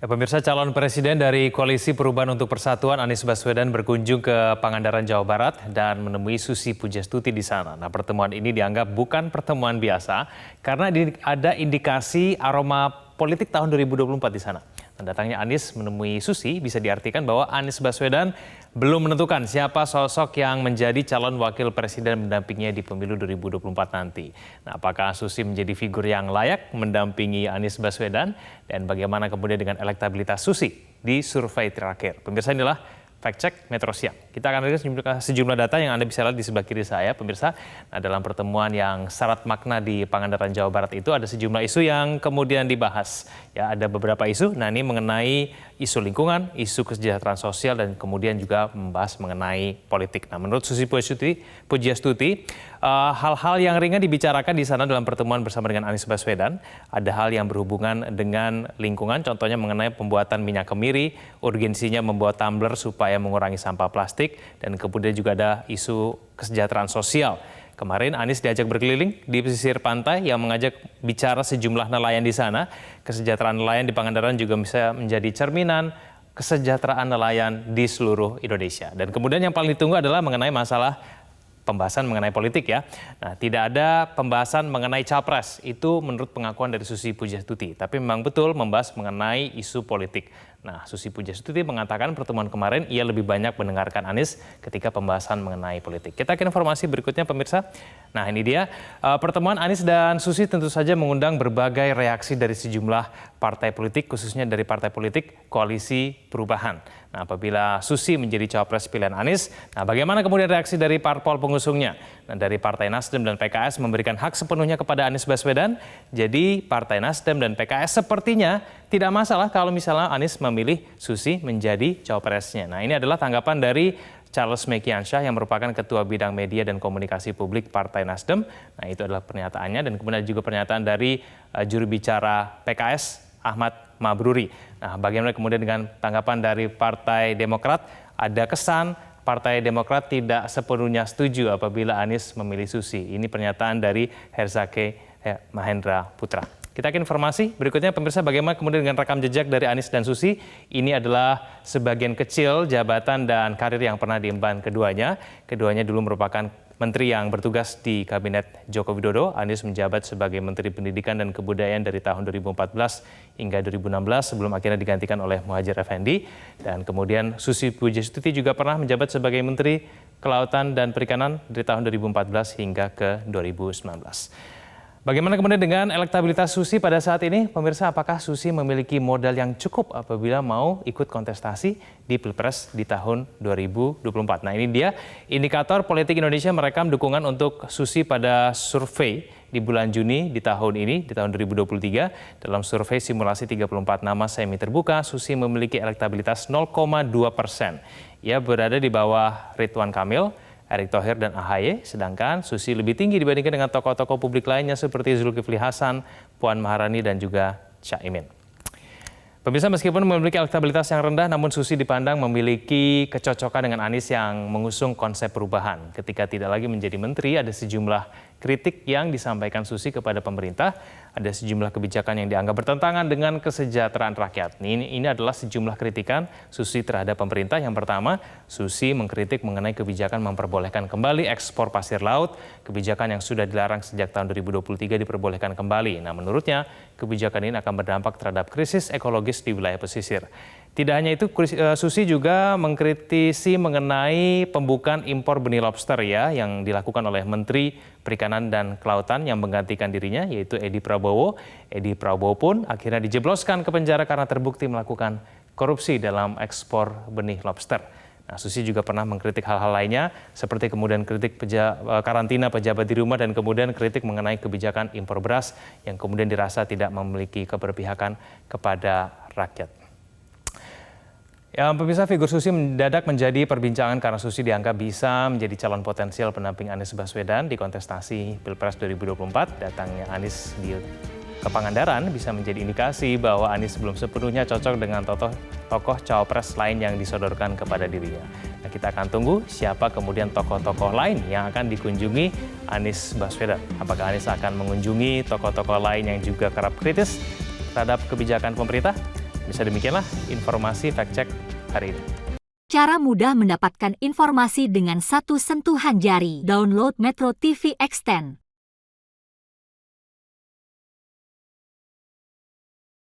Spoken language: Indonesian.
Ya, pemirsa, calon presiden dari Koalisi Perubahan untuk Persatuan Anies Baswedan berkunjung ke Pangandaran, Jawa Barat dan menemui Susi Pujastuti di sana. Nah, pertemuan ini dianggap bukan pertemuan biasa karena ada indikasi aroma politik tahun 2024 di sana. Datangnya Anies menemui Susi bisa diartikan bahwa Anies Baswedan belum menentukan siapa sosok yang menjadi calon wakil presiden mendampinginya di pemilu 2024 nanti. Nah, apakah Susi menjadi figur yang layak mendampingi Anies Baswedan dan bagaimana kemudian dengan elektabilitas Susi di survei terakhir? Pemirsa, inilah Fact Check Metro Siang. Kita akan lihat sejumlah data yang Anda bisa lihat di sebelah kiri saya, pemirsa. Nah, dalam pertemuan yang syarat makna di Pangandaran, Jawa Barat itu ada sejumlah isu yang kemudian dibahas. Ya, ada beberapa isu. Nah, ini mengenai isu lingkungan, isu kesejahteraan sosial, dan kemudian juga membahas mengenai politik. Nah, menurut Susi Pujastuti, hal-hal yang ringan dibicarakan di sana dalam pertemuan bersama dengan Anies Baswedan. Ada hal yang berhubungan dengan lingkungan, contohnya mengenai pembuatan minyak kemiri, urgensinya membuat tumbler supaya mengurangi sampah plastik, dan kemudian juga ada isu kesejahteraan sosial. Kemarin Anies diajak berkeliling di pesisir pantai yang mengajak bicara sejumlah nelayan di sana. Kesejahteraan nelayan di Pangandaran juga bisa menjadi cerminan kesejahteraan nelayan di seluruh Indonesia. Dan kemudian yang paling ditunggu adalah mengenai masalah pembahasan mengenai politik ya. Nah, tidak ada pembahasan mengenai capres, itu menurut pengakuan dari Susi Pujastuti. Tapi memang betul membahas mengenai isu politik. Nah, Susi Pujastuti mengatakan pertemuan kemarin ia lebih banyak mendengarkan Anies ketika pembahasan mengenai politik. Kita ke informasi berikutnya, pemirsa. Nah, ini dia pertemuan Anies dan Susi tentu saja mengundang berbagai reaksi dari sejumlah partai politik, khususnya dari partai politik Koalisi Perubahan. Nah, apabila Susi menjadi cawapres pilihan Anies, nah bagaimana kemudian reaksi dari parpol pengusungnya? Nah, dari Partai Nasdem dan PKS memberikan hak sepenuhnya kepada Anies Baswedan. Jadi Partai Nasdem dan PKS sepertinya tidak masalah kalau misalnya Anies memilih Susi menjadi cawapresnya. Nah, ini adalah tanggapan dari Charles Mekiansyah yang merupakan Ketua Bidang Media dan Komunikasi Publik Partai Nasdem. Nah, itu adalah pernyataannya, dan kemudian juga pernyataan dari juru bicara PKS Ahmad Mabruri. Nah, bagaimana kemudian dengan tanggapan dari Partai Demokrat? Ada kesan Partai Demokrat tidak sepenuhnya setuju apabila Anies memilih Susi. Ini pernyataan dari Herzake Mahendra Putra. Kita ke informasi berikutnya, pemirsa, bagaimana kemudian dengan rekam jejak dari Anies dan Susi. Ini adalah sebagian kecil jabatan dan karir yang pernah diemban keduanya. Keduanya dulu merupakan menteri yang bertugas di Kabinet Joko Widodo. Anies menjabat sebagai Menteri Pendidikan dan Kebudayaan dari tahun 2014 hingga 2016 sebelum akhirnya digantikan oleh Muhadjir Effendi. Dan kemudian Susi Pujastuti juga pernah menjabat sebagai Menteri Kelautan dan Perikanan dari tahun 2014 hingga ke 2019. Bagaimana kemudian dengan elektabilitas Susi pada saat ini? Pemirsa, apakah Susi memiliki modal yang cukup apabila mau ikut kontestasi di Pilpres di tahun 2024? Nah, ini dia indikator politik Indonesia merekam dukungan untuk Susi pada survei di bulan Juni di tahun ini, di tahun 2023. Dalam survei simulasi 34 nama semi terbuka, Susi memiliki elektabilitas 0,2%. Ia berada di bawah Ridwan Kamil, Erick Thohir, dan AHY, sedangkan Susi lebih tinggi dibandingkan dengan tokoh-tokoh publik lainnya seperti Zulkifli Hasan, Puan Maharani, dan juga Caimin. Pemirsa, meskipun memiliki elektabilitas yang rendah, namun Susi dipandang memiliki kecocokan dengan Anies yang mengusung konsep perubahan. Ketika tidak lagi menjadi menteri, ada sejumlah kritik yang disampaikan Susi kepada pemerintah. Ada sejumlah kebijakan yang dianggap bertentangan dengan kesejahteraan rakyat. Ini adalah sejumlah kritikan Susi terhadap pemerintah. Yang pertama, Susi mengkritik mengenai kebijakan memperbolehkan kembali ekspor pasir laut. Kebijakan yang sudah dilarang sejak tahun 2023 diperbolehkan kembali. Nah, menurutnya kebijakan ini akan berdampak terhadap krisis ekologis di wilayah pesisir. Tidak hanya itu, Susi juga mengkritisi mengenai pembukaan impor benih lobster ya yang dilakukan oleh Menteri Perikanan dan Kelautan yang menggantikan dirinya, yaitu Edi Prabowo. Edi Prabowo pun akhirnya dijebloskan ke penjara karena terbukti melakukan korupsi dalam ekspor benih lobster. Nah, Susi juga pernah mengkritik hal-hal lainnya seperti kemudian kritik karantina pejabat di rumah dan kemudian kritik mengenai kebijakan impor beras yang kemudian dirasa tidak memiliki keberpihakan kepada rakyat. Ya, pemirsa, figur Susi mendadak menjadi perbincangan karena Susi dianggap bisa menjadi calon potensial pendamping Anies Baswedan di kontestasi Pilpres 2024. Datangnya Anies ke Pangandaran bisa menjadi indikasi bahwa Anies belum sepenuhnya cocok dengan tokoh cawapres lain yang disodorkan kepada dirinya. Nah, kita akan tunggu siapa kemudian tokoh-tokoh lain yang akan dikunjungi Anies Baswedan. Apakah Anies akan mengunjungi tokoh-tokoh lain yang juga kerap kritis terhadap kebijakan pemerintah? Bisa demikianlah informasi fact check hari ini. Cara mudah mendapatkan informasi dengan satu sentuhan jari. Download Metro TV Extend.